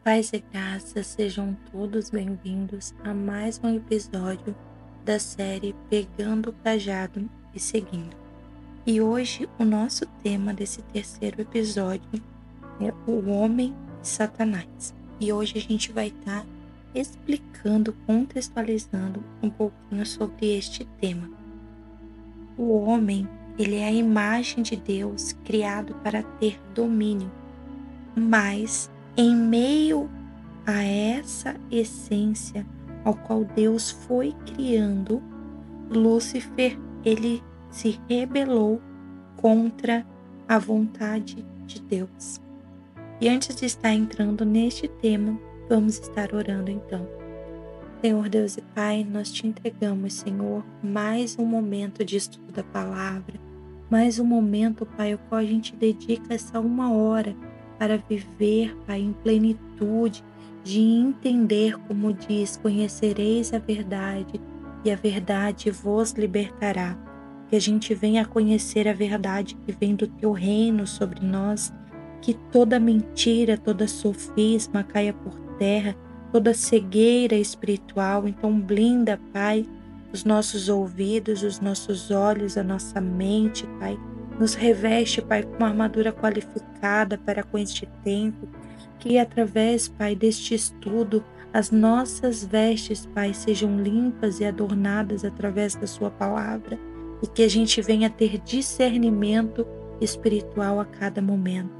Paz e graça, sejam todos bem-vindos a mais um episódio da série Pegando o Cajado e Seguindo. E hoje o nosso tema desse terceiro episódio é o Homem e Satanás. E hoje a gente vai estar explicando, contextualizando um pouquinho sobre este tema. O homem, ele é a imagem de Deus criado para ter domínio, mas em meio a essa essência ao qual Deus foi criando, Lúcifer, ele se rebelou contra a vontade de Deus. E antes de estar entrando neste tema, vamos estar orando então. Senhor Deus e Pai, nós te entregamos, Senhor, mais um momento de estudo da palavra, mais um momento, Pai, ao qual a gente dedica essa 1 hora para viver, Pai, em plenitude, de entender, como diz, conhecereis a verdade e a verdade vos libertará. Que a gente venha a conhecer a verdade que vem do teu reino sobre nós, que toda mentira, toda sofisma caia por terra, toda cegueira espiritual. Então blinda, Pai, os nossos ouvidos, os nossos olhos, a nossa mente, Pai. Nos reveste, Pai, com uma armadura qualificada para com este tempo, que através, Pai, deste estudo, as nossas vestes, Pai, sejam limpas e adornadas através da sua palavra, e que a gente venha ter discernimento espiritual a cada momento.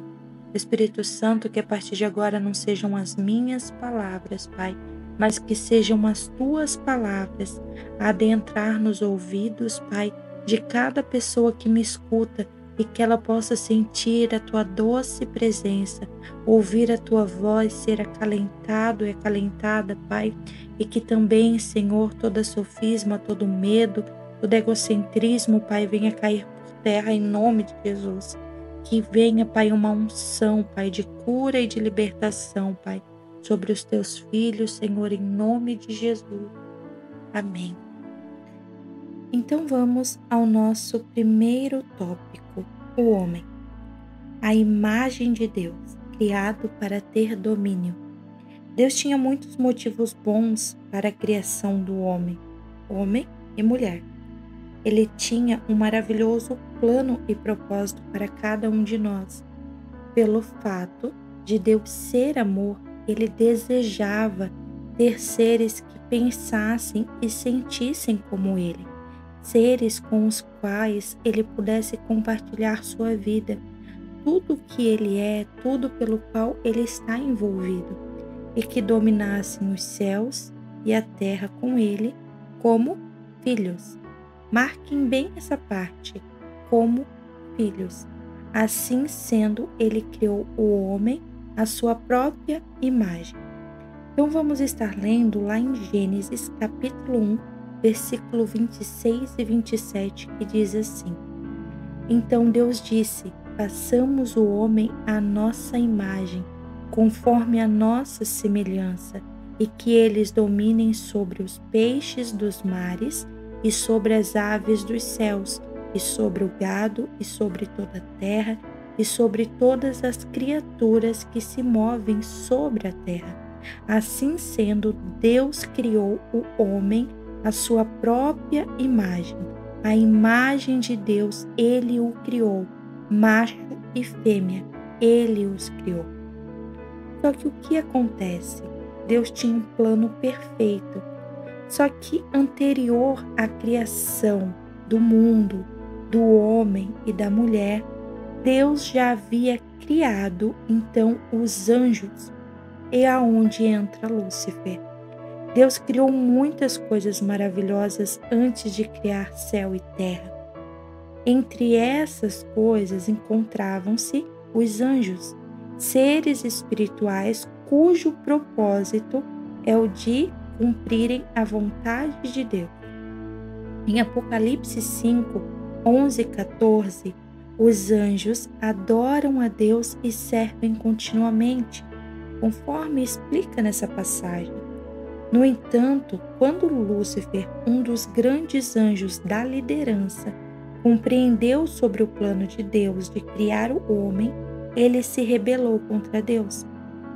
Espírito Santo, que a partir de agora não sejam as minhas palavras, Pai, mas que sejam as tuas palavras a adentrar nos ouvidos, Pai, de cada pessoa que me escuta, e que ela possa sentir a tua doce presença, ouvir a tua voz, ser acalentado e acalentada, Pai, e que também, Senhor, toda sofisma, todo medo, todo egocentrismo, Pai, venha cair por terra em nome de Jesus. Que venha, Pai, uma unção, Pai, de cura e de libertação, Pai, sobre os teus filhos, Senhor, em nome de Jesus. Amém. Então vamos ao nosso primeiro tópico, o homem. A imagem de Deus, criado para ter domínio. Deus tinha muitos motivos bons para a criação do homem e mulher. Ele tinha um maravilhoso plano e propósito para cada um de nós. Pelo fato de Deus ser amor, ele desejava ter seres que pensassem e sentissem como ele. Seres com os quais ele pudesse compartilhar sua vida, tudo o que ele é, tudo pelo qual ele está envolvido, e que dominassem os céus e a terra com ele como filhos. Marquem bem essa parte, como filhos. Assim sendo, ele criou o homem à sua própria imagem. Então vamos estar lendo lá em Gênesis capítulo 1, versículo 26 e 27, que diz assim: Então Deus disse: façamos o homem à nossa imagem, conforme a nossa semelhança, e que eles dominem sobre os peixes dos mares, e sobre as aves dos céus, e sobre o gado, e sobre toda a terra, e sobre todas as criaturas que se movem sobre a terra. Assim sendo, Deus criou o homem à sua própria imagem. A imagem de Deus, ele o criou, macho e fêmea, ele os criou. Só que o que acontece? Deus tinha um plano perfeito. Só que anterior à criação do mundo, do homem e da mulher, Deus já havia criado então os anjos. E aonde entra Lúcifer? Deus criou muitas coisas maravilhosas antes de criar céu e terra. Entre essas coisas encontravam-se os anjos, seres espirituais cujo propósito é o de cumprirem a vontade de Deus. Em Apocalipse 5, 11 e 14, os anjos adoram a Deus e servem continuamente, conforme explica nessa passagem. No entanto, quando Lúcifer, um dos grandes anjos da liderança, compreendeu sobre o plano de Deus de criar o homem, ele se rebelou contra Deus.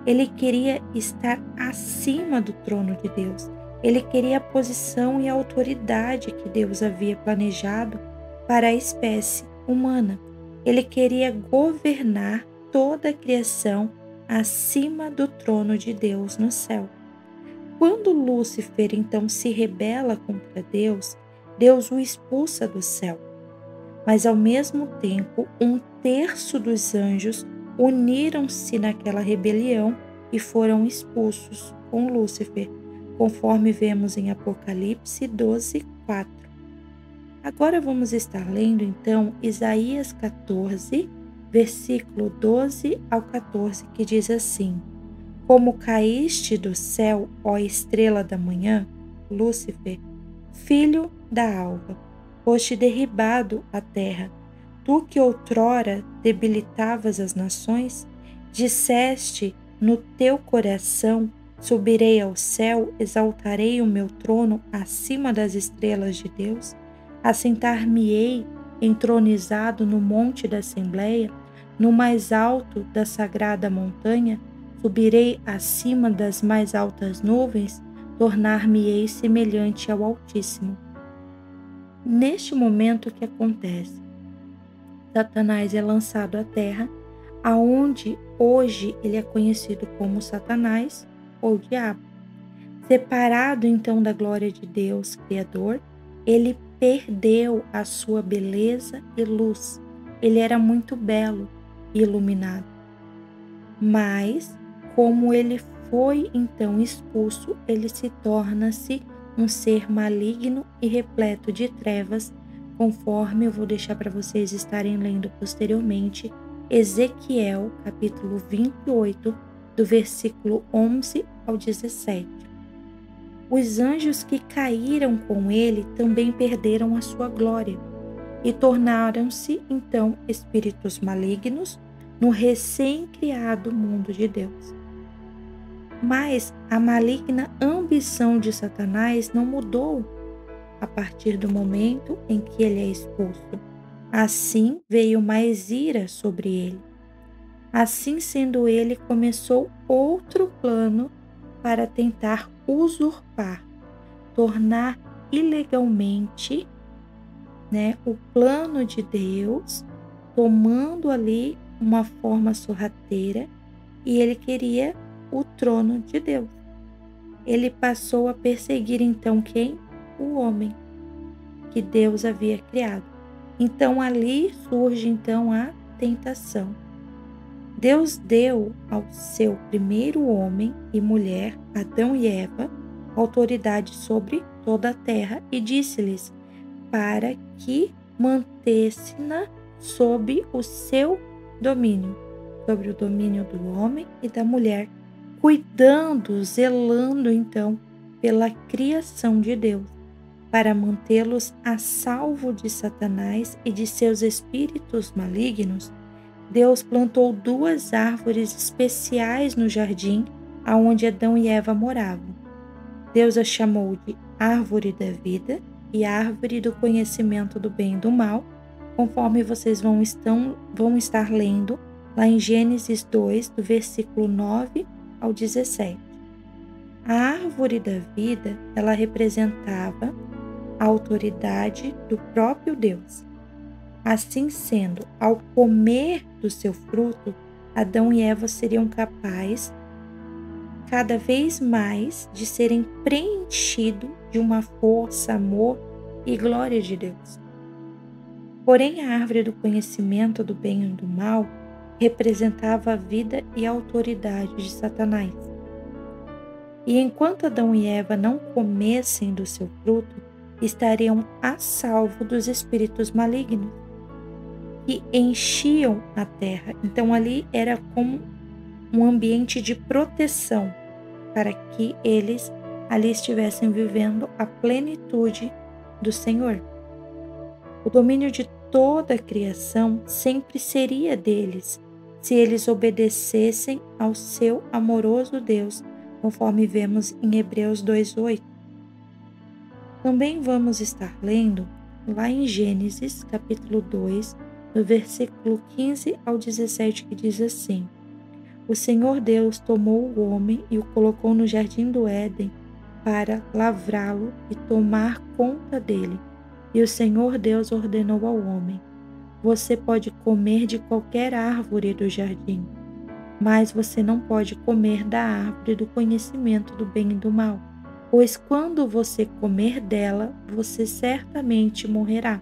Ele queria estar acima do trono de Deus. Ele queria a posição e a autoridade que Deus havia planejado para a espécie humana. Ele queria governar toda a criação acima do trono de Deus no céu. Quando Lúcifer então se rebela contra Deus, Deus o expulsa do céu. Mas ao mesmo tempo, 1/3 dos anjos uniram-se naquela rebelião e foram expulsos com Lúcifer, conforme vemos em Apocalipse 12:4. Agora vamos estar lendo então Isaías 14, versículo 12 ao 14, que diz assim: Como caíste do céu, ó estrela da manhã, Lúcifer, filho da alva, foste derribado à terra. Tu que outrora debilitavas as nações, disseste no teu coração: subirei ao céu, exaltarei o meu trono acima das estrelas de Deus, assentar-me-ei entronizado no monte da Assembleia, no mais alto da sagrada montanha, subirei acima das mais altas nuvens, tornar-me-ei semelhante ao Altíssimo. Neste momento, o que acontece? Satanás é lançado à terra, aonde hoje ele é conhecido como Satanás ou Diabo. Separado então da glória de Deus, Criador, ele perdeu a sua beleza e luz. Ele era muito belo e iluminado. Mas, como ele foi então expulso, ele se torna-se um ser maligno e repleto de trevas, conforme eu vou deixar para vocês estarem lendo posteriormente, Ezequiel, capítulo 28, do versículo 11 ao 17. Os anjos que caíram com ele também perderam a sua glória e tornaram-se então espíritos malignos no recém-criado mundo de Deus. Mas a maligna ambição de Satanás não mudou a partir do momento em que ele é expulso. Assim veio mais ira sobre ele. Assim sendo, ele começou outro plano para tentar usurpar, tornar ilegalmente, o plano de Deus, tomando ali uma forma sorrateira, e ele queria o trono de Deus. Ele passou a perseguir então quem? O homem que Deus havia criado. Então ali surge então a tentação. Deus deu ao seu primeiro homem e mulher, Adão e Eva, autoridade sobre toda a terra e disse-lhes para que mantesse-na sob o seu domínio, sobre o domínio do homem e da mulher, cuidando, zelando então pela criação de Deus, para mantê-los a salvo de Satanás e de seus espíritos malignos. Deus plantou 2 árvores especiais no jardim aonde Adão e Eva moravam. Deus a chamou de árvore da vida e árvore do conhecimento do bem e do mal, conforme vocês vão estar lendo lá em Gênesis 2, do versículo 9 ao 17. A árvore da vida, ela representava a autoridade do próprio Deus. Assim sendo, ao comer do seu fruto, Adão e Eva seriam capazes cada vez mais de serem preenchidos de uma força, amor e glória de Deus. Porém, a árvore do conhecimento do bem e do mal representava a vida e a autoridade de Satanás. E enquanto Adão e Eva não comessem do seu fruto, estariam a salvo dos espíritos malignos que enchiam a terra. Então ali era como um ambiente de proteção para que eles ali estivessem vivendo a plenitude do Senhor. O domínio de toda a criação sempre seria deles, se eles obedecessem ao seu amoroso Deus, conforme vemos em Hebreus 2:8. Também vamos estar lendo lá em Gênesis, capítulo 2, do versículo 15 ao 17, que diz assim: O Senhor Deus tomou o homem e o colocou no jardim do Éden para lavrá-lo e tomar conta dele. E o Senhor Deus ordenou ao homem: você pode comer de qualquer árvore do jardim, mas você não pode comer da árvore do conhecimento do bem e do mal, pois quando você comer dela, você certamente morrerá.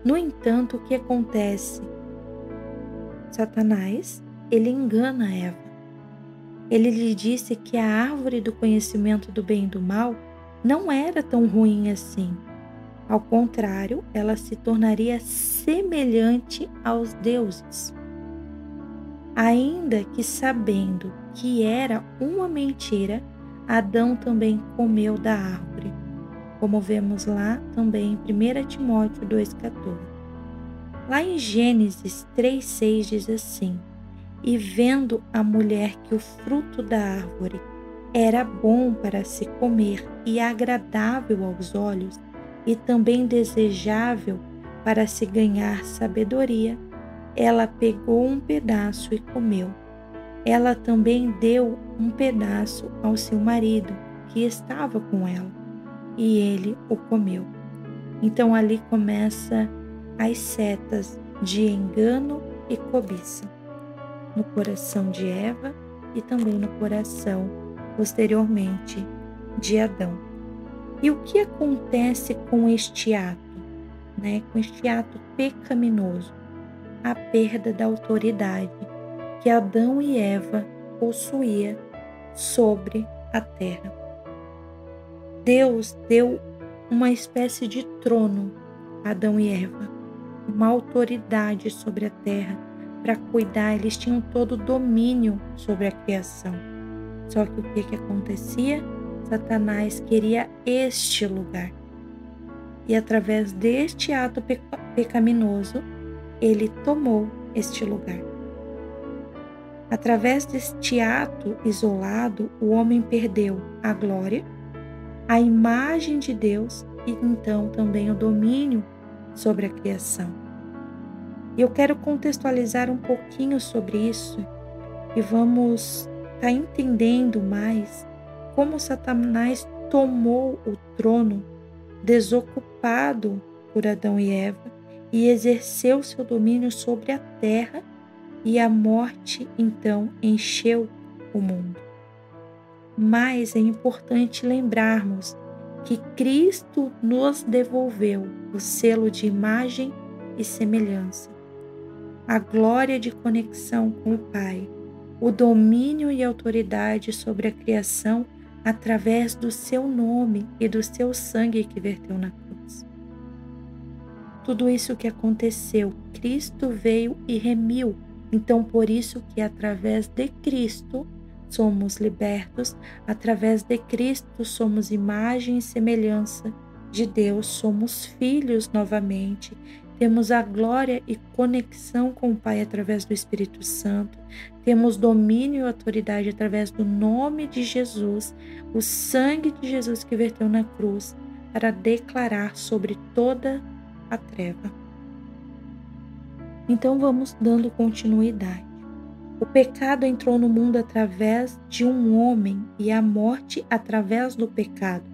No entanto, o que acontece? Satanás, ele engana Eva. Ele lhe disse que a árvore do conhecimento do bem e do mal não era tão ruim assim. Ao contrário, ela se tornaria semelhante aos deuses. Ainda que sabendo que era uma mentira, Adão também comeu da árvore, como vemos lá também em 1 Timóteo 2,14. Lá em Gênesis 3,6 diz assim: e vendo a mulher que o fruto da árvore era bom para se comer e agradável aos olhos, e também desejável para se ganhar sabedoria, ela pegou um pedaço e comeu. Ela também deu um pedaço ao seu marido, que estava com ela, e ele o comeu. Então ali começa as setas de engano e cobiça, no coração de Eva e também no coração, posteriormente, de Adão. E o que acontece com este ato, com este ato pecaminoso? A perda da autoridade que Adão e Eva possuíam sobre a terra. Deus deu uma espécie de trono a Adão e Eva, uma autoridade sobre a terra para cuidar. Eles tinham todo o domínio sobre a criação. Só que o que acontecia? Satanás queria este lugar. E através deste ato pecaminoso, ele tomou este lugar. Através deste ato isolado, o homem perdeu a glória, a imagem de Deus e então também o domínio sobre a criação. E eu quero contextualizar um pouquinho sobre isso e vamos estar entendendo mais como Satanás tomou o trono desocupado por Adão e Eva e exerceu seu domínio sobre a terra, e a morte então encheu o mundo. Mas é importante lembrarmos que Cristo nos devolveu o selo de imagem e semelhança, a glória de conexão com o Pai, o domínio e autoridade sobre a criação através do seu nome e do seu sangue que verteu na cruz. Tudo isso que aconteceu, Cristo veio e remiu. Então, por isso que através de Cristo somos libertos, através de Cristo somos imagem e semelhança de Deus, somos filhos novamente, temos a glória e conexão com o Pai através do Espírito Santo, temos domínio e autoridade através do nome de Jesus, o sangue de Jesus que verteu na cruz, para declarar sobre toda a treva. Então vamos dando continuidade. O pecado entrou no mundo através de um homem e a morte através do pecado.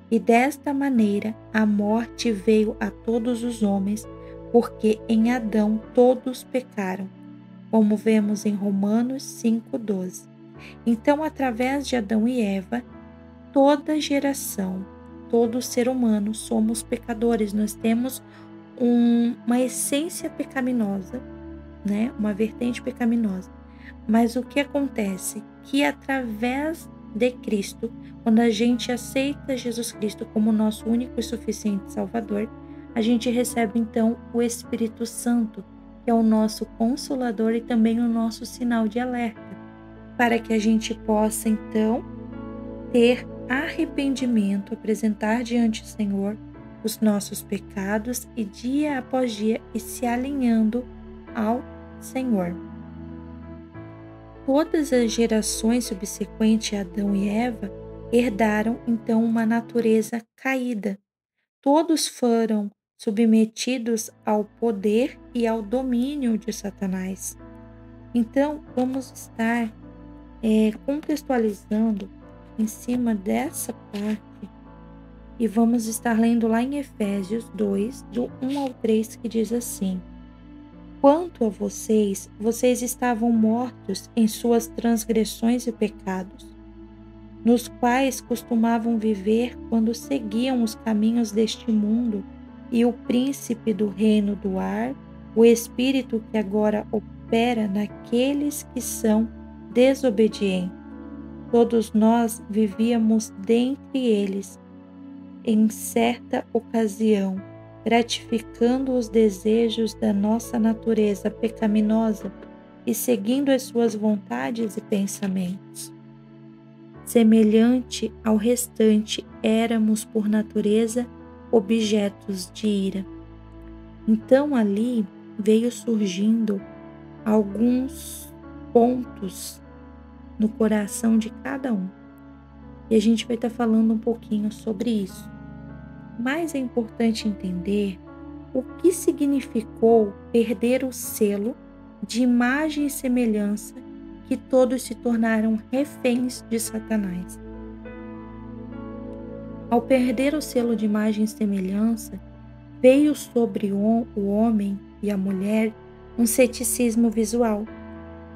E desta maneira a morte veio a todos os homens, porque em Adão todos pecaram, como vemos em Romanos 5,12. Então, através de Adão e Eva, toda geração, todo ser humano somos pecadores. Nós temos uma essência pecaminosa, uma vertente pecaminosa. Mas o que acontece? Que através de Cristo, quando a gente aceita Jesus Cristo como nosso único e suficiente Salvador, a gente recebe então o Espírito Santo, que é o nosso consolador e também o nosso sinal de alerta, para que a gente possa então ter arrependimento, apresentar diante do Senhor os nossos pecados e dia após dia ir se alinhando ao Senhor. Todas as gerações subsequentes a Adão e Eva herdaram então uma natureza caída. Todos foram submetidos ao poder e ao domínio de Satanás. Então, vamos estar contextualizando em cima dessa parte e vamos estar lendo lá em Efésios 2, do 1 ao 3, que diz assim: Quanto a vocês, vocês estavam mortos em suas transgressões e pecados, nos quais costumavam viver quando seguiam os caminhos deste mundo e o príncipe do reino do ar, o espírito que agora opera naqueles que são desobedientes. Todos nós vivíamos dentre eles, em certa ocasião, gratificando os desejos da nossa natureza pecaminosa e seguindo as suas vontades e pensamentos. Semelhante ao restante, éramos por natureza objetos de ira. Então ali veio surgindo alguns pontos no coração de cada um. E a gente vai estar falando um pouquinho sobre isso. Mas é importante entender o que significou perder o selo de imagem e semelhança que todos se tornaram reféns de Satanás. Ao perder o selo de imagem e semelhança, veio sobre o homem e a mulher um ceticismo visual.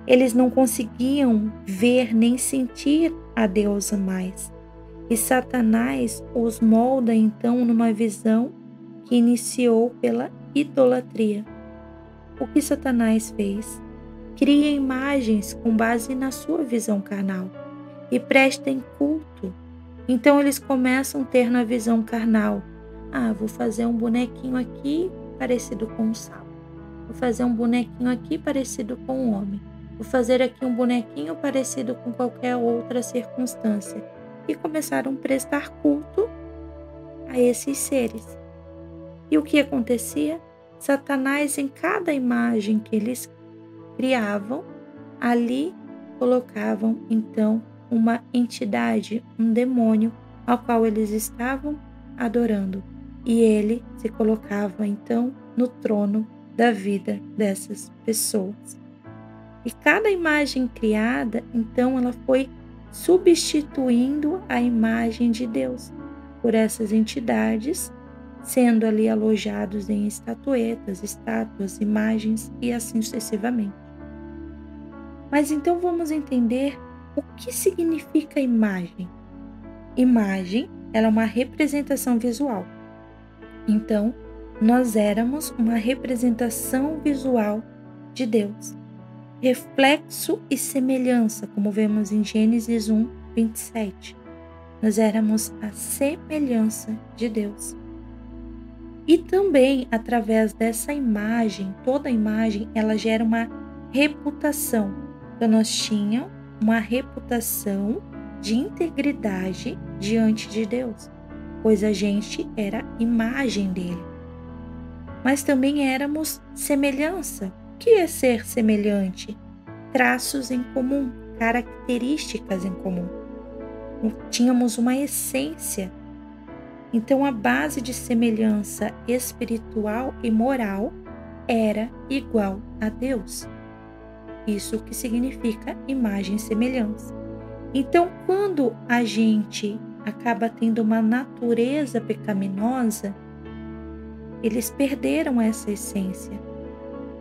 Eles não conseguiam ver nem sentir a Deus mais. E Satanás os molda então numa visão que iniciou pela idolatria. O que Satanás fez? Cria imagens com base na sua visão carnal e prestem culto. Então eles começam a ter na visão carnal: vou fazer um bonequinho aqui parecido com um sapo. Vou fazer um bonequinho aqui parecido com um homem. Vou fazer aqui um bonequinho parecido com qualquer outra circunstância. E começaram a prestar culto a esses seres. E o que acontecia? Satanás, em cada imagem que eles criavam, ali colocavam então uma entidade, um demônio, ao qual eles estavam adorando. E ele se colocava então no trono da vida dessas pessoas. E cada imagem criada, então, ela foi substituindo a imagem de Deus por essas entidades, sendo ali alojados em estatuetas, estátuas, imagens e assim sucessivamente. Mas então vamos entender o que significa imagem. Imagem, ela é uma representação visual. Então, nós éramos uma representação visual de Deus. Reflexo e semelhança, como vemos em Gênesis 1, 27. Nós éramos a semelhança de Deus. E também, através dessa imagem, toda imagem, ela gera uma reputação. Então, nós tínhamos uma reputação de integridade diante de Deus, pois a gente era imagem dele. Mas também éramos semelhança. O que é ser semelhante? Traços em comum, características em comum. Tínhamos uma essência. Então, a base de semelhança espiritual e moral era igual a Deus. Isso que significa imagem e semelhança. Então, quando a gente acaba tendo uma natureza pecaminosa, eles perderam essa essência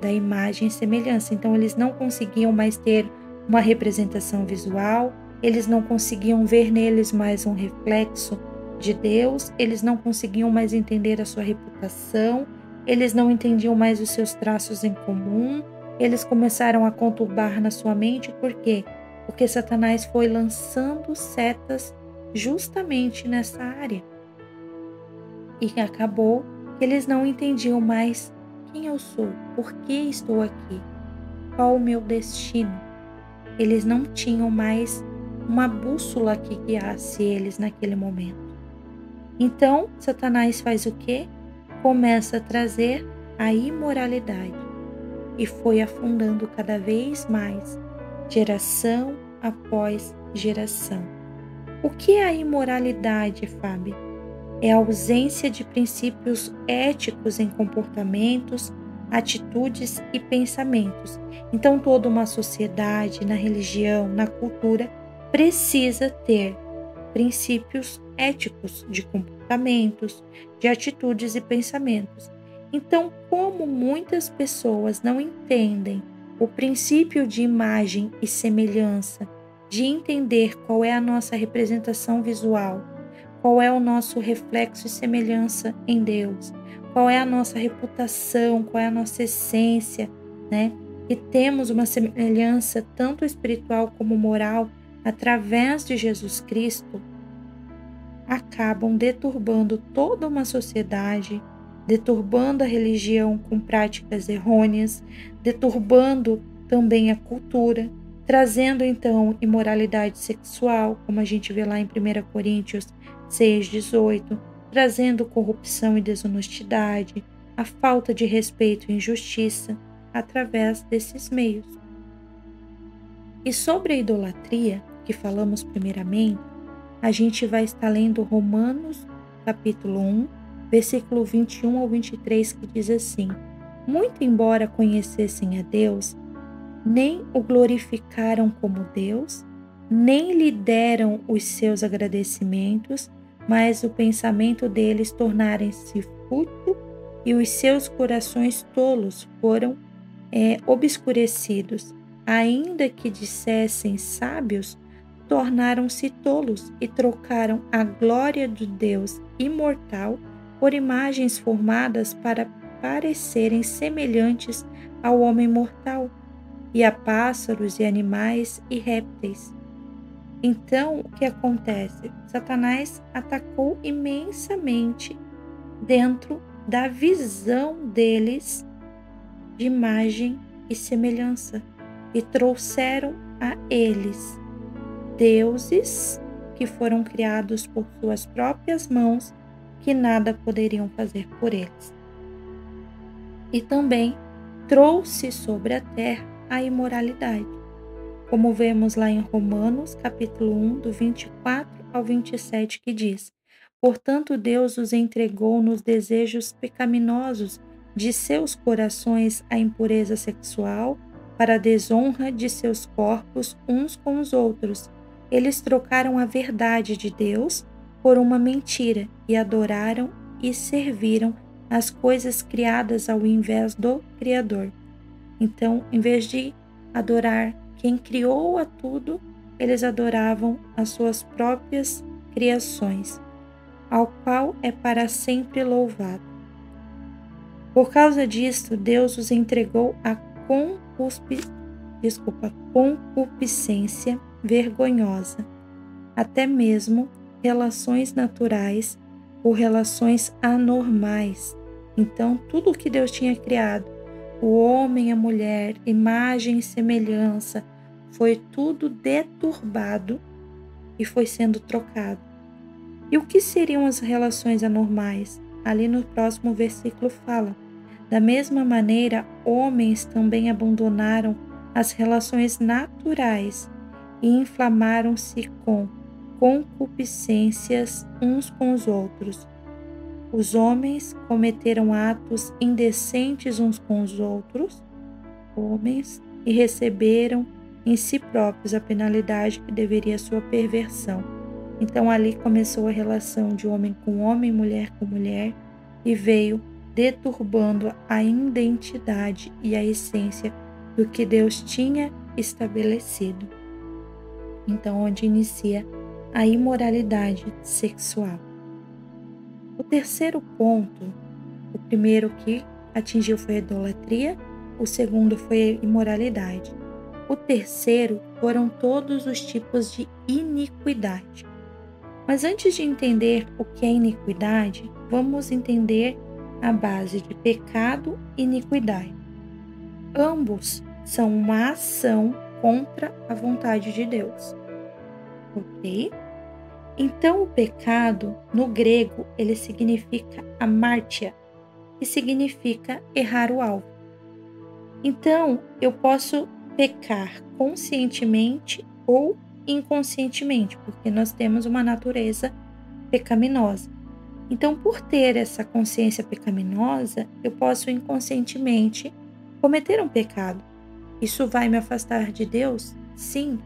da imagem e semelhança. Então, eles não conseguiam mais ter uma representação visual, eles não conseguiam ver neles mais um reflexo de Deus, eles não conseguiam mais entender a sua reputação, eles não entendiam mais os seus traços em comum, eles começaram a conturbar na sua mente. Por quê? Porque Satanás foi lançando setas justamente nessa área. E acabou que eles não entendiam mais quem eu sou, por que estou aqui, qual o meu destino. Eles não tinham mais uma bússola que guiasse eles naquele momento. Então, Satanás faz o quê? Começa a trazer a imoralidade e foi afundando cada vez mais, geração após geração. O que é a imoralidade, Fábio? É a ausência de princípios éticos em comportamentos, atitudes e pensamentos. Então, toda uma sociedade, na religião, na cultura, precisa ter princípios éticos de comportamentos, de atitudes e pensamentos. Então, como muitas pessoas não entendem o princípio de imagem e semelhança, de entender qual é a nossa representação visual, qual é o nosso reflexo e semelhança em Deus, qual é a nossa reputação, qual é a nossa essência, né? E temos uma semelhança tanto espiritual como moral através de Jesus Cristo, acabam deturbando toda uma sociedade, deturbando a religião com práticas errôneas, deturbando também a cultura, trazendo então imoralidade sexual, como a gente vê lá em 1 Coríntios 6,18, trazendo corrupção e desonestidade, a falta de respeito e injustiça através desses meios. E sobre a idolatria, que falamos primeiramente, a gente vai estar lendo Romanos, capítulo 1, versículo 21 ao 23, que diz assim: Muito embora conhecessem a Deus, nem o glorificaram como Deus, nem lhe deram os seus agradecimentos, mas o pensamento deles tornaram-se fútil e os seus corações tolos foram obscurecidos. Ainda que dissessem sábios, tornaram-se tolos e trocaram a glória do Deus imortal por imagens formadas para parecerem semelhantes ao homem mortal, e a pássaros e animais e répteis. Então, o que acontece? Satanás atacou imensamente dentro da visão deles de imagem e semelhança, e trouxeram a eles deuses que foram criados por suas próprias mãos, que nada poderiam fazer por eles. E também trouxe sobre a terra a imoralidade, como vemos lá em Romanos, capítulo 1, do 24 ao 27, que diz: Portanto, Deus os entregou nos desejos pecaminosos de seus corações à impureza sexual, para a desonra de seus corpos uns com os outros. Eles trocaram a verdade de Deus por uma mentira e adoraram e serviram as coisas criadas ao invés do Criador. Então, em vez de adorar quem criou a tudo, eles adoravam as suas próprias criações, ao qual é para sempre louvado. Por causa disto, Deus os entregou à concupiscência vergonhosa, até mesmo relações naturais ou relações anormais. Então, tudo o que Deus tinha criado, o homem, a mulher, imagem e semelhança, foi tudo deturbado e foi sendo trocado. E o que seriam as relações anormais? Ali no próximo versículo fala: da mesma maneira, homens também abandonaram as relações naturais e inflamaram-se com concupiscências uns com os outros. Os homens cometeram atos indecentes uns com os outros, homens, e receberam em si próprios a penalidade que deveria sua perversão. Então ali começou a relação de homem com homem, mulher com mulher, e veio deturbando a identidade e a essência do que Deus tinha estabelecido. Então, onde inicia a imoralidade sexual. O terceiro ponto, o primeiro que atingiu foi a idolatria, o segundo foi a imoralidade. O terceiro foram todos os tipos de iniquidade. Mas antes de entender o que é iniquidade, vamos entender a base de pecado e iniquidade. Ambos são uma ação contra a vontade de Deus. Ok? Então, o pecado, no grego, ele significa amártia, que significa errar o alvo. Então, eu posso pecar conscientemente ou inconscientemente, porque nós temos uma natureza pecaminosa. Então, por ter essa consciência pecaminosa, eu posso inconscientemente cometer um pecado. Isso vai me afastar de Deus? Sim,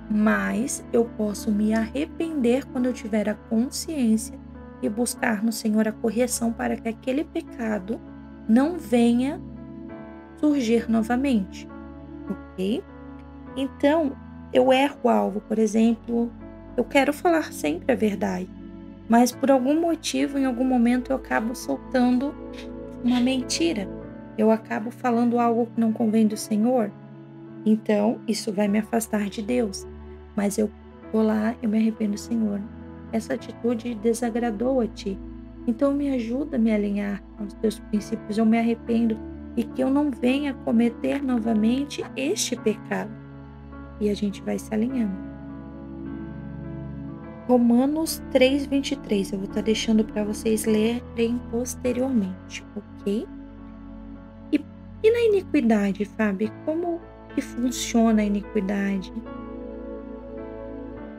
mas eu posso me arrepender quando eu tiver a consciência e buscar no Senhor a correção para que aquele pecado não venha surgir novamente, ok? Então, eu erro o alvo, por exemplo, eu quero falar sempre a verdade, mas por algum motivo, em algum momento, eu acabo soltando uma mentira. Eu acabo falando algo que não convém do Senhor. Então, isso vai me afastar de Deus. Mas eu vou lá, eu me arrependo, Senhor. Essa atitude desagradou a ti. Então, me ajuda a me alinhar aos teus princípios. Eu me arrependo e que eu não venha cometer novamente este pecado. E a gente vai se alinhando. Romanos 3:23. Eu vou estar deixando para vocês lerem posteriormente, ok? E, e na iniquidade, Fábio, como que funciona a iniquidade?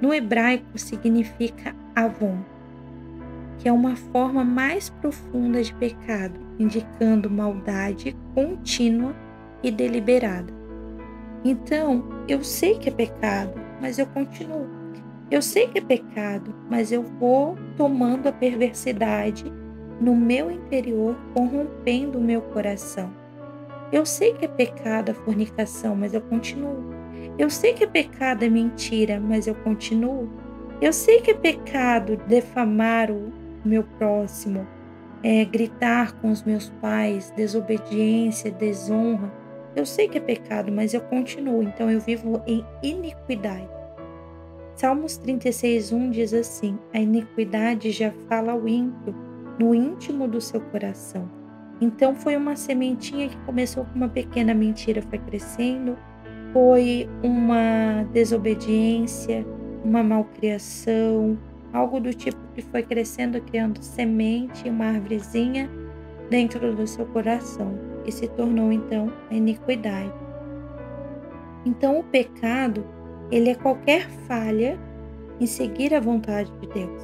No hebraico significa avon, que é uma forma mais profunda de pecado, indicando maldade contínua e deliberada. Então, eu sei que é pecado, mas eu continuo. Eu sei que é pecado, mas eu vou tomando a perversidade no meu interior, corrompendo o meu coração. Eu sei que é pecado a fornicação, mas eu continuo. Eu sei que é pecado a mentira, mas eu continuo. Eu sei que é pecado defamar o meu próximo, gritar com os meus pais, desobediência, desonra. Eu sei que é pecado, mas eu continuo, então eu vivo em iniquidade. Salmos 36:1 diz assim: a iniquidade já fala ao ímpio, no íntimo do seu coração. Então foi uma sementinha que começou com uma pequena mentira, foi crescendo, foi uma desobediência, uma malcriação, algo do tipo que foi crescendo, criando semente, uma árvorezinha dentro do seu coração e se tornou então a iniquidade. Então o pecado, ele é qualquer falha em seguir a vontade de Deus.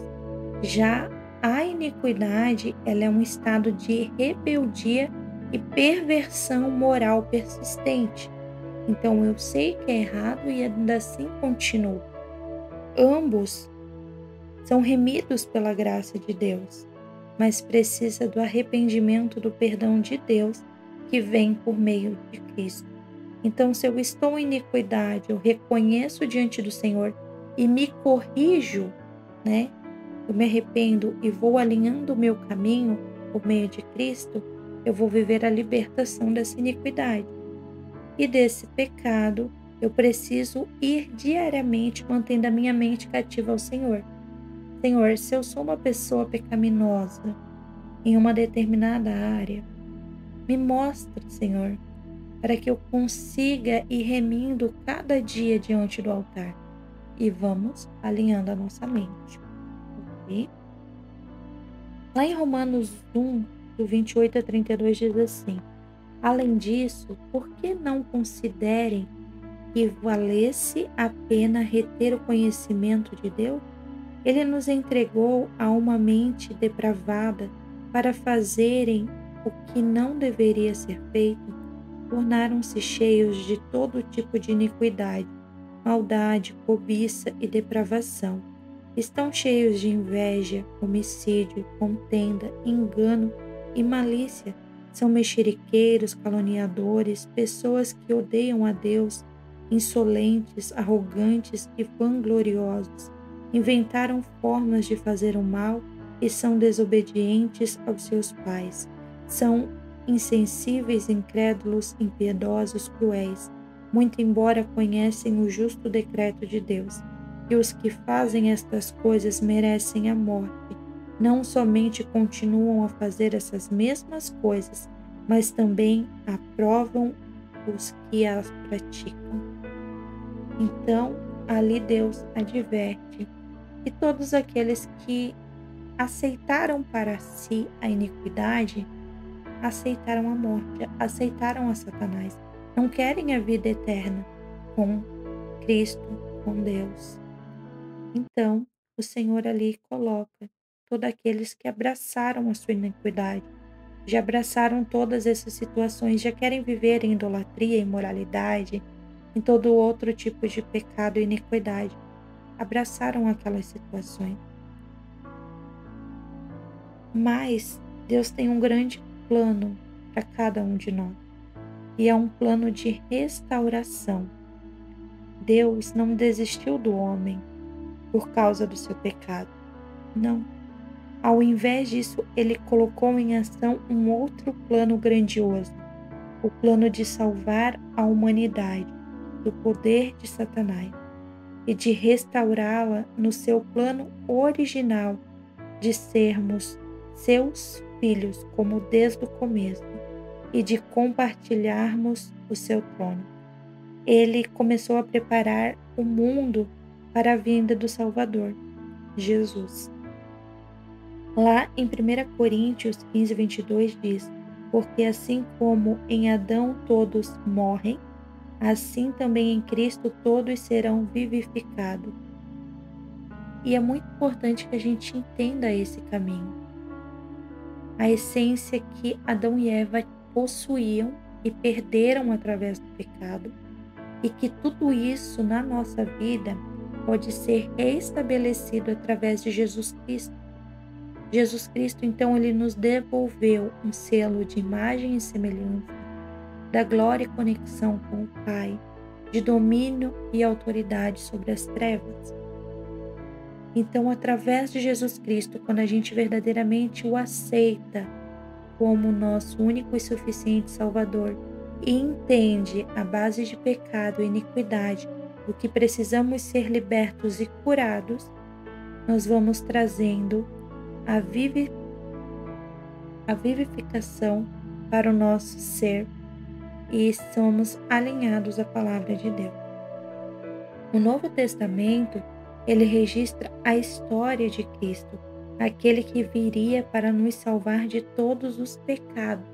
Já a iniquidade, ela é um estado de rebeldia e perversão moral persistente. Então eu sei que é errado e ainda assim continuo. Ambos são remidos pela graça de Deus, mas precisa do arrependimento do perdão de Deus que vem por meio de Cristo. Então, se eu estou em iniquidade, eu reconheço diante do Senhor e me corrijo, né? Eu me arrependo e vou alinhando o meu caminho por meio de Cristo, eu vou viver a libertação dessa iniquidade. E desse pecado, eu preciso ir diariamente mantendo a minha mente cativa ao Senhor. Senhor, se eu sou uma pessoa pecaminosa em uma determinada área, me mostra, Senhor, para que eu consiga ir remindo cada dia diante do altar. E vamos alinhando a nossa mente, ok? Lá em Romanos 1, do 28 a 32, diz assim: além disso, por que não considerem que valesse a pena reter o conhecimento de Deus? Ele nos entregou a uma mente depravada para fazerem o que não deveria ser feito. Tornaram-se cheios de todo tipo de iniquidade, maldade, cobiça e depravação. Estão cheios de inveja, homicídio, contenda, engano e malícia. São mexeriqueiros, caluniadores, pessoas que odeiam a Deus, insolentes, arrogantes e vangloriosos. Inventaram formas de fazer o mal e são desobedientes aos seus pais. São insensíveis, incrédulos, impiedosos, cruéis, muito embora conhecem o justo decreto de Deus. E os que fazem estas coisas merecem a morte. Não somente continuam a fazer essas mesmas coisas, mas também aprovam os que as praticam. Então, ali Deus adverte que todos aqueles que aceitaram para si a iniquidade, aceitaram a morte, aceitaram a Satanás. Não querem a vida eterna com Cristo, com Deus. Então, o Senhor ali coloca todos aqueles que abraçaram a sua iniquidade, já abraçaram todas essas situações, já querem viver em idolatria, imoralidade, em todo outro tipo de pecado e iniquidade. Abraçaram aquelas situações. Mas Deus tem um grande plano para cada um de nós. E é um plano de restauração. Deus não desistiu do homem por causa do seu pecado. Não. Ao invés disso, ele colocou em ação um outro plano grandioso, o plano de salvar a humanidade do poder de Satanás e de restaurá-la no seu plano original de sermos seus filhos como desde o começo e de compartilharmos o seu trono. Ele começou a preparar o mundo para a vinda do Salvador, Jesus. Lá em 1 Coríntios 15, 22 diz: porque assim como em Adão todos morrem, assim também em Cristo todos serão vivificados. E é muito importante que a gente entenda esse caminho. A essência que Adão e Eva possuíam e perderam através do pecado, e que tudo isso na nossa vida pode ser restabelecido através de Jesus Cristo. Jesus Cristo, então, ele nos devolveu um selo de imagem e semelhança, da glória e conexão com o Pai, de domínio e autoridade sobre as trevas. Então, através de Jesus Cristo, quando a gente verdadeiramente o aceita como nosso único e suficiente Salvador e entende a base de pecado e iniquidade do que precisamos ser libertos e curados, nós vamos trazendo a vivificação para o nosso ser e somos alinhados à palavra de Deus. No Novo Testamento, ele registra a história de Cristo, aquele que viria para nos salvar de todos os pecados.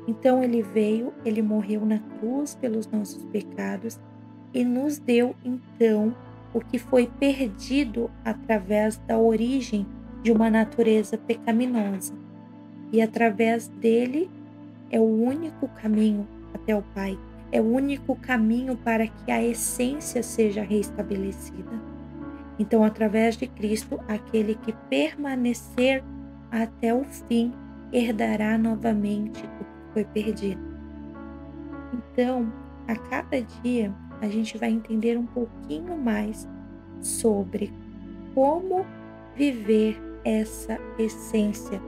Então ele veio, ele morreu na cruz pelos nossos pecados e nos deu então o que foi perdido através da origem de uma natureza pecaminosa. E através dele é o único caminho até o Pai, é o único caminho para que a essência seja restabelecida. Então, através de Cristo, aquele que permanecer até o fim herdará novamente o que foi perdido. Então, a cada dia, a gente vai entender um pouquinho mais sobre como viver essa essência,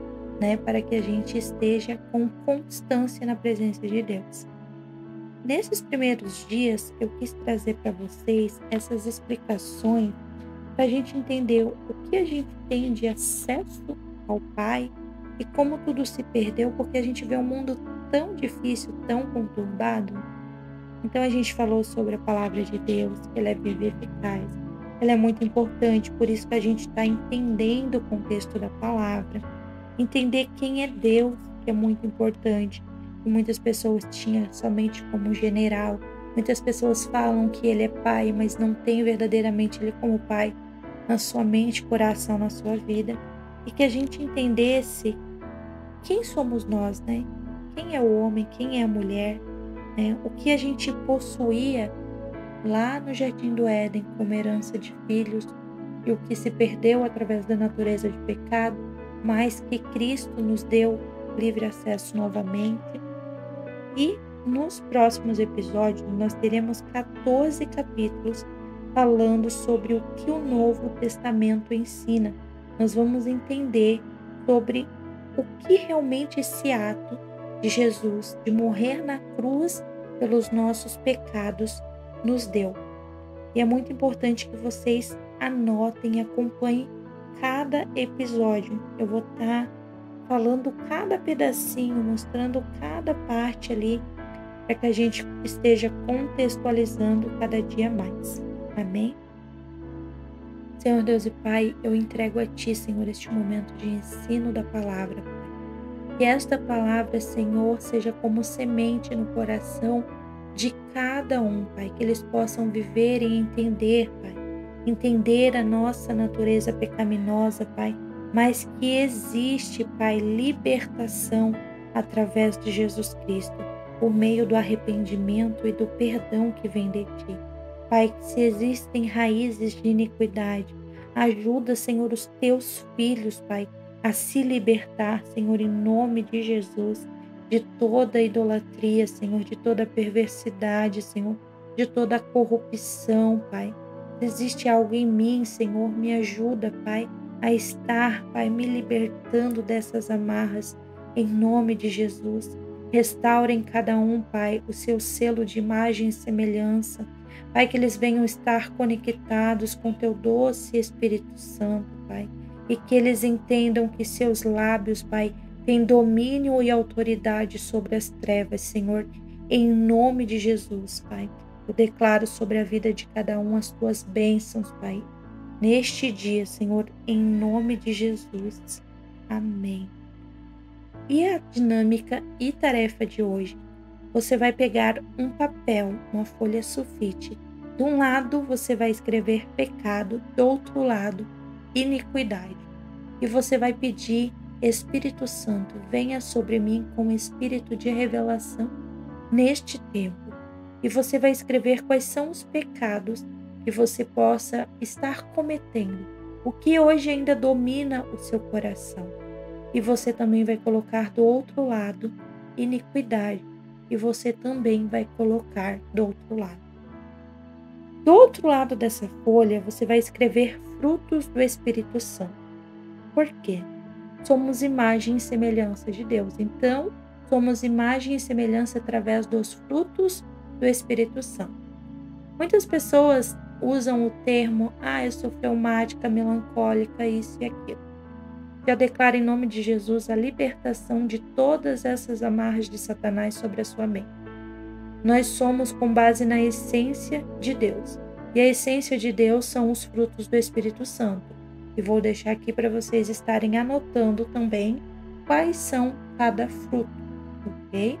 para que a gente esteja com constância na presença de Deus. Nesses primeiros dias, eu quis trazer para vocês essas explicações para a gente entender o que a gente tem de acesso ao Pai e como tudo se perdeu, porque a gente vê um mundo tão difícil, tão conturbado. Então a gente falou sobre a palavra de Deus, que ela é viva e eficaz. Ela é muito importante, por isso que a gente está entendendo o contexto da palavra. Entender quem é Deus, que é muito importante. E muitas pessoas tinham somente como general. Muitas pessoas falam que ele é pai, mas não tem verdadeiramente ele como pai na sua mente, coração, na sua vida. E que a gente entendesse quem somos nós, Quem é o homem, quem é a mulher, O que a gente possuía lá no Jardim do Éden como herança de filhos e o que se perdeu através da natureza de pecado, mas que Cristo nos deu livre acesso novamente. E nos próximos episódios nós teremos 14 capítulos falando sobre o que o Novo Testamento ensina. Nós vamos entender sobre o que realmente esse ato de Jesus, de morrer na cruz pelos nossos pecados, nos deu. E é muito importante que vocês anotem e acompanhem cada episódio. Eu vou estar falando cada pedacinho, mostrando cada parte ali, para que a gente esteja contextualizando cada dia mais. Amém? Senhor Deus e Pai, eu entrego a Ti, Senhor, este momento de ensino da palavra, Pai. Que esta palavra, Senhor, seja como semente no coração de cada um, Pai, que eles possam viver e entender, Pai. Entender a nossa natureza pecaminosa, Pai, mas que existe, Pai, libertação através de Jesus Cristo, por meio do arrependimento e do perdão que vem de Ti. Pai, que se existem raízes de iniquidade, ajuda, Senhor, os Teus filhos, Pai, a se libertar, Senhor, em nome de Jesus, de toda idolatria, Senhor, de toda perversidade, Senhor, de toda corrupção, Pai. Se existe algo em mim, Senhor, me ajuda, Pai, a estar, Pai, me libertando dessas amarras, em nome de Jesus. Restaura em cada um, Pai, o seu selo de imagem e semelhança. Pai, que eles venham estar conectados com Teu doce Espírito Santo, Pai. E que eles entendam que seus lábios, Pai, têm domínio e autoridade sobre as trevas, Senhor. Em nome de Jesus, Pai. Eu declaro sobre a vida de cada um as Tuas bênçãos, Pai. Neste dia, Senhor, em nome de Jesus. Amém. E a dinâmica e tarefa de hoje? Você vai pegar um papel, uma folha sulfite. De um lado você vai escrever pecado, do outro lado iniquidade. E você vai pedir: Espírito Santo, venha sobre mim com espírito de revelação neste tempo. E você vai escrever quais são os pecados que você possa estar cometendo, o que hoje ainda domina o seu coração. E você também vai colocar do outro lado iniquidade, e você também vai colocar do outro lado. Do outro lado dessa folha, você vai escrever frutos do Espírito Santo. Por quê? Somos imagem e semelhança de Deus, então somos imagem e semelhança através dos frutos do Espírito Santo. Muitas pessoas usam o termo: eu sou fleumática, melancólica, isso e aquilo. Já declaro em nome de Jesus a libertação de todas essas amarras de Satanás sobre a sua mente. Nós somos com base na essência de Deus. E a essência de Deus são os frutos do Espírito Santo. E vou deixar aqui para vocês estarem anotando também quais são cada fruto, ok?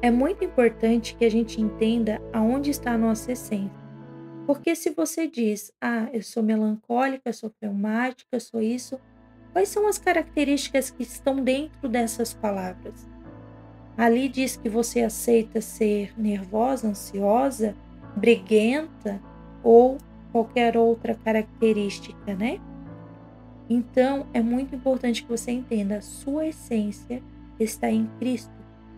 É muito importante que a gente entenda aonde está a nossa essência. Porque se você diz: eu sou melancólica, eu sou fleumática, eu sou isso, quais são as características que estão dentro dessas palavras? Ali diz que você aceita ser nervosa, ansiosa, briguenta ou qualquer outra característica, né? Então, é muito importante que você entenda: a sua essência está em Cristo.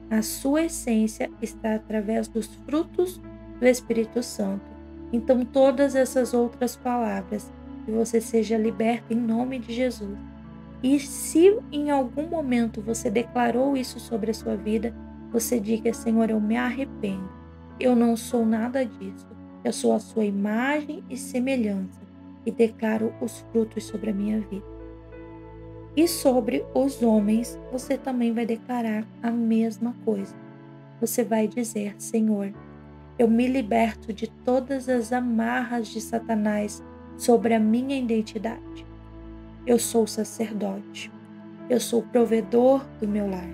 A sua essência está através dos frutos do Espírito Santo. Então, todas essas outras palavras, que você seja liberta em nome de Jesus. E se em algum momento você declarou isso sobre a sua vida, você diga: Senhor, eu me arrependo. Eu não sou nada disso. Eu sou a sua imagem e semelhança e declaro os frutos sobre a minha vida. E sobre os homens, você também vai declarar a mesma coisa. Você vai dizer: Senhor, eu me liberto de todas as amarras de Satanás sobre a minha identidade. Eu sou sacerdote. Eu sou provedor do meu lar.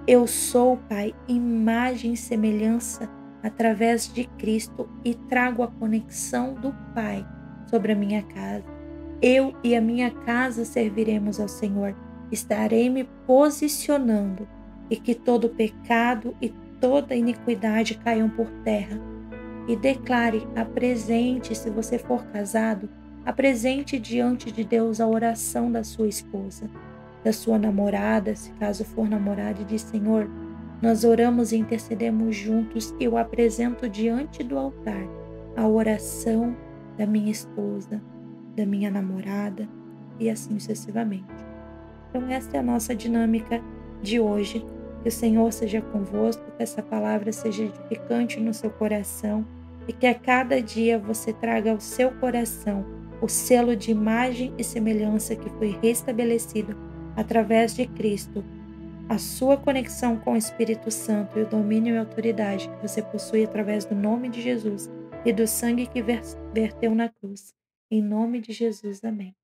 Eu sou, Pai, imagem e semelhança através de Cristo e trago a conexão do Pai sobre a minha casa. Eu e a minha casa serviremos ao Senhor. Estarei me posicionando e que todo pecado e toda iniquidade caiam por terra. E declare, apresente, se você for casado, apresente diante de Deus a oração da sua esposa, da sua namorada, se caso for namorada, e diz: Senhor, nós oramos e intercedemos juntos e eu apresento diante do altar a oração da minha esposa, da minha namorada e assim sucessivamente. Então essa é a nossa dinâmica de hoje. Que o Senhor seja convosco, que essa palavra seja edificante no seu coração e que a cada dia você traga ao seu coração o selo de imagem e semelhança que foi restabelecido através de Cristo, a sua conexão com o Espírito Santo e o domínio e autoridade que você possui através do nome de Jesus e do sangue que verteu na cruz. Em nome de Jesus, amém.